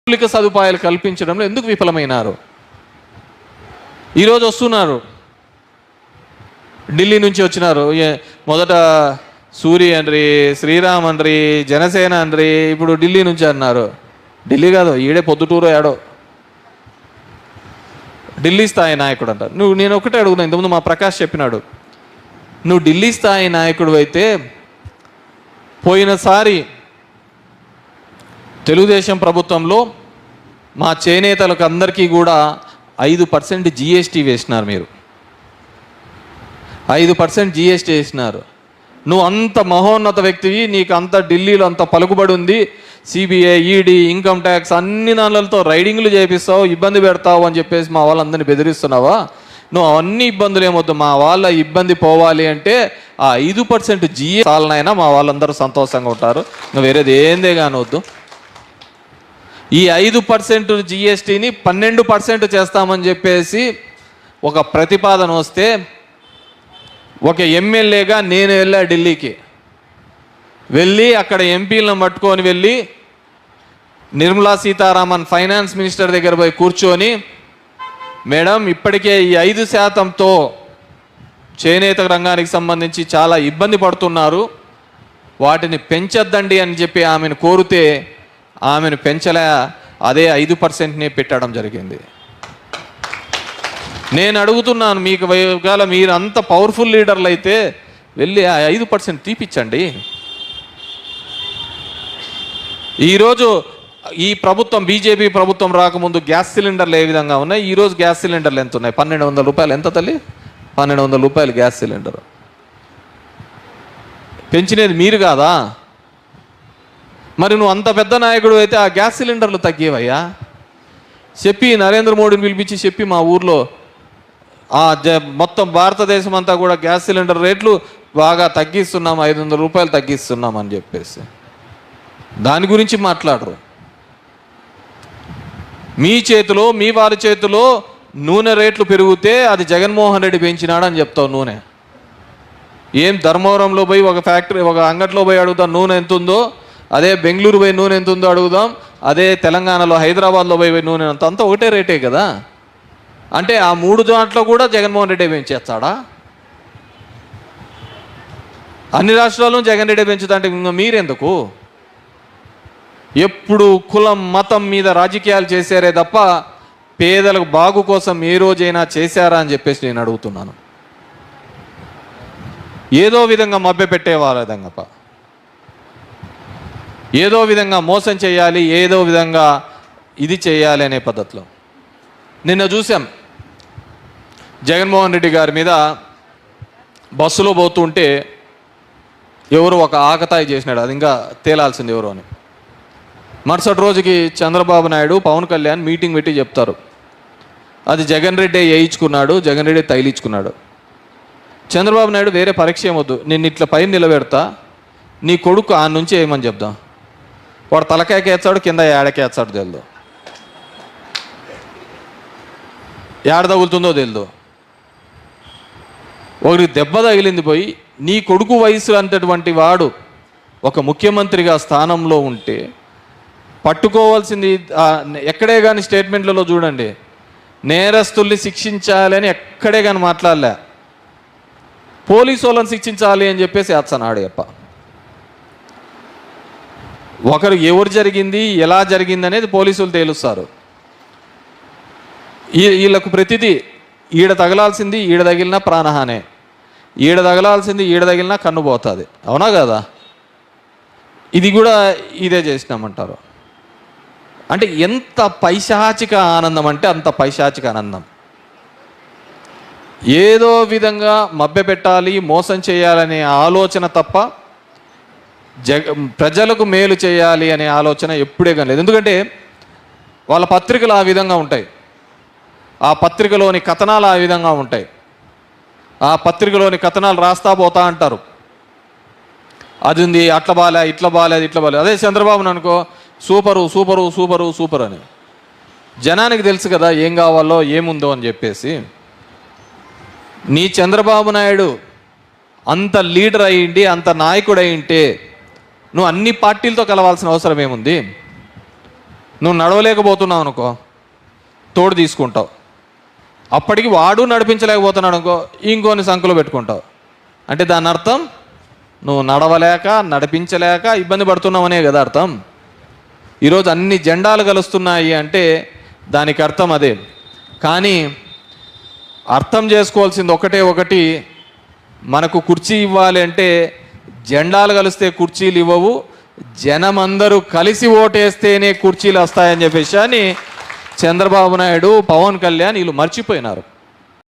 మౌలిక సదుపాయాలు కల్పించడంలో ఎందుకు విఫలమైనారు? ఈరోజు వస్తున్నారు, ఢిల్లీ నుంచి వచ్చినారు. మొదట సూరి అండ్రి, శ్రీరామ్ అండ్రి, జనసేన అండ్రి, ఇప్పుడు ఢిల్లీ నుంచి అన్నారు. ఢిల్లీ కాదు, ఈడే పొద్దుటూరు ఏడో ఢిల్లీ స్థాయి నాయకుడు అంటారు. నేను ఒకటే అడుగుతున్నా, ఇంతకుముందు మా ప్రకాష్ చెప్పినాడు, నువ్వు ఢిల్లీ స్థాయి నాయకుడు అయితే పోయినసారి తెలుగుదేశం ప్రభుత్వంలో మా చేనేతలకు అందరికీ కూడా 5% GST వేసినారు. మీరు 5% GST వేసినారు. నువ్వు అంత మహోన్నత వ్యక్తివి, నీకు అంత ఢిల్లీలో అంత పలుకుబడి ఉంది, CBI, ED, ఇన్కమ్ ట్యాక్స్ అన్ని దానిలతో రైడింగ్లు చేపిస్తావు, ఇబ్బంది పెడతావు అని చెప్పేసి మా వాళ్ళందరినీ బెదిరిస్తున్నావా? నువ్వు అవన్నీ ఇబ్బందులు ఏమొద్దు, మా వాళ్ళ ఇబ్బంది పోవాలి అంటే ఆ 5% GST చాలనైనా మా వాళ్ళందరూ సంతోషంగా ఉంటారు, నువ్వు వేరేది ఏందే కానవద్దు. ఈ 5% GSTని 12% చేస్తామని చెప్పేసి ఒక ప్రతిపాదన వస్తే ఒక ఎమ్మెల్యేగా నేను వెళ్ళా ఢిల్లీకి, వెళ్ళి అక్కడ ఎంపీలను పట్టుకొని వెళ్ళి నిర్మలా సీతారామన్ ఫైనాన్స్ మినిస్టర్ దగ్గర పోయి కూర్చొని, మేడం ఇప్పటికే ఈ 5%తో చేనేత రంగానికి సంబంధించి చాలా ఇబ్బంది పడుతున్నారు, వాటిని పెంచొద్దండి అని చెప్పి ఆమెను కోరితే ఆమెను పెంచలే, అదే 5%నే పెట్టడం జరిగింది. నేను అడుగుతున్నాను, మీకు ఒకవేళ మీరు అంత పవర్ఫుల్ లీడర్లు అయితే వెళ్ళి ఆ 5% తీపిచ్చండి. ఈరోజు ఈ ప్రభుత్వం, బీజేపీ ప్రభుత్వం రాకముందు గ్యాస్ సిలిండర్లు ఏ విధంగా ఉన్నాయి, ఈరోజు గ్యాస్ సిలిండర్లు ఎంత ఉన్నాయి? 1200 రూపాయలు. ఎంత తల్లి? 1200 రూపాయలు గ్యాస్ సిలిండర్. పెంచినది మీరు కాదా? మరి నువ్వు అంత పెద్ద నాయకుడు అయితే ఆ గ్యాస్ సిలిండర్లు తగ్గేవయ్యా చెప్పి, నరేంద్ర మోడీని పిలిపించి చెప్పి, మా ఊర్లో మొత్తం భారతదేశం అంతా కూడా గ్యాస్ సిలిండర్ రేట్లు బాగా తగ్గిస్తున్నాం, 500 రూపాయలు తగ్గిస్తున్నాం అని చెప్పేసి దాని గురించి మాట్లాడరు. మీ చేతిలో, మీ వారి చేతిలో నూనె రేట్లు పెరిగితే అది జగన్మోహన్ రెడ్డి పెంచినాడని చెప్తావు. నూనె ఏం ధర్మవరంలో పోయి ఒక ఫ్యాక్టరీ, ఒక అంగట్లో పోయి అడుగుతాం నూనె ఎంత ఉందో, అదే బెంగళూరు పోయి నూనె ఎంత ఉందో అడుగుదాం, అదే తెలంగాణలో హైదరాబాద్లో పోయి నూనె అంతా ఒకటే రేటే కదా. అంటే ఆ 3 దాంట్లో కూడా జగన్మోహన్ రెడ్డి పెంచేస్తాడా? అన్ని రాష్ట్రాల్లో జగన్ రెడ్డి పెంచుతా అంటే మీరెందుకు? ఎప్పుడు కులం మతం మీద రాజకీయాలు చేశారే తప్ప పేదలకు బాగు కోసం ఏ రోజైనా చేశారా అని చెప్పేసి నేను అడుగుతున్నాను. ఏదో విధంగా మభ్యపెట్టేవాళ్ళ విధంగా, ఏదో విధంగా మోసం చేయాలి, ఏదో విధంగా ఇది చేయాలి అనే పద్ధతిలో. నిన్న చూసాం, జగన్మోహన్ రెడ్డి గారి మీద బస్సులో పోతుంటే ఎవరు ఒక ఆకతాయి చేసినాడు, అది ఇంకా తేలాల్సింది ఎవరు అని. మరుసటి రోజుకి చంద్రబాబు నాయుడు, పవన్ కళ్యాణ్ మీటింగ్ పెట్టి చెప్తారు, అది జగన్ రెడ్డి వేయించుకున్నాడు, జగన్ రెడ్డి తైలించుకున్నాడు. చంద్రబాబు నాయుడు వేరే పరీక్ష ఏమొద్దు, నేను ఇట్లా పైన నిలబెడతా, నీ కొడుకు ఆ నుంచి ఏమని చెప్దాం, వాడు తలకాయకేస్తాడు, కింద ఏడకేస్తాడు తెలియదు, ఏడ తగులుతుందో తెలియదు. ఒకరికి దెబ్బ తగిలింది పోయి, నీ కొడుకు వయసు అంతటువంటి వాడు ఒక ముఖ్యమంత్రిగా స్థానంలో ఉంటే పట్టుకోవాల్సింది. ఎక్కడే కానీ స్టేట్మెంట్లలో చూడండి, నేరస్తుల్ని శిక్షించాలని ఎక్కడే కానీ మాట్లాడలే, పోలీసు వాళ్ళని శిక్షించాలి అని చెప్పేసి అచ్చనాడు అప్ప. ఒకరు ఎవరు జరిగింది, ఎలా జరిగింది అనేది పోలీసులు తేలుస్తారు. వీళ్ళకు ప్రతిదీ ఈడ తగలాల్సింది ఈడ తగిలినా ప్రాణహానే, ఈడ తగలాల్సింది ఈడ తగిలినా కన్ను పోతుంది, అవునా కదా? ఇది కూడా ఇదే చేసినామంటారు. అంటే ఎంత పైశాచిక ఆనందం అంటే అంత పైశాచిక ఆనందం. ఏదో విధంగా మభ్యపెట్టాలి, మోసం చేయాలనే ఆలోచన తప్ప ప్రజలకు మేలు చేయాలి అనే ఆలోచన ఎప్పుడే కానీ లేదు. ఎందుకంటే వాళ్ళ పత్రికలు ఆ విధంగా ఉంటాయి, ఆ పత్రికలోని కథనాలు ఆ విధంగా ఉంటాయి, ఆ పత్రికలోని కథనాలు రాస్తా పోతా అంటారు, అది ఉంది అట్లా బాలే, ఇట్లా బాలేదు, ఇట్లా బాలేదు. అదే చంద్రబాబుని అనుకో, సూపరు సూపరు సూపరు సూపర్ అని. జనానికి తెలుసు కదా ఏం కావాలో ఏముందో అని చెప్పేసి. నీ చంద్రబాబు నాయుడు అంత లీడర్ అయ్యిండి, అంత నాయకుడు అయ్యింటే నువ్వు అన్ని పార్టీలతో కలవాల్సిన అవసరం ఏముంది? నువ్వు నడవలేకపోతున్నావు అనుకో, తోడు తీసుకుంటావు. అప్పటికి వాడు నడిపించలేకపోతున్నాడు అనుకో, ఇంకోని సంఖ్యలో పెట్టుకుంటావు. అంటే దాని అర్థం నువ్వు నడవలేక నడిపించలేక ఇబ్బంది పడుతున్నావు అనే కదా అర్థం. ఈరోజు అన్ని జెండాలు కలుస్తున్నాయి అంటే దానికి అర్థం అదే. కానీ అర్థం చేసుకోవాల్సింది ఒకటి, మనకు కుర్చీ ఇవ్వాలి అంటే జెండాలు కలిస్తే కుర్చీలు ఇవ్వవు, జనమందరూ కలిసి ఓటేస్తేనే కుర్చీలు వస్తాయని చెప్పేసి అని చంద్రబాబు నాయుడు, పవన్ కళ్యాణ్ వీళ్ళు మర్చిపోయినారు.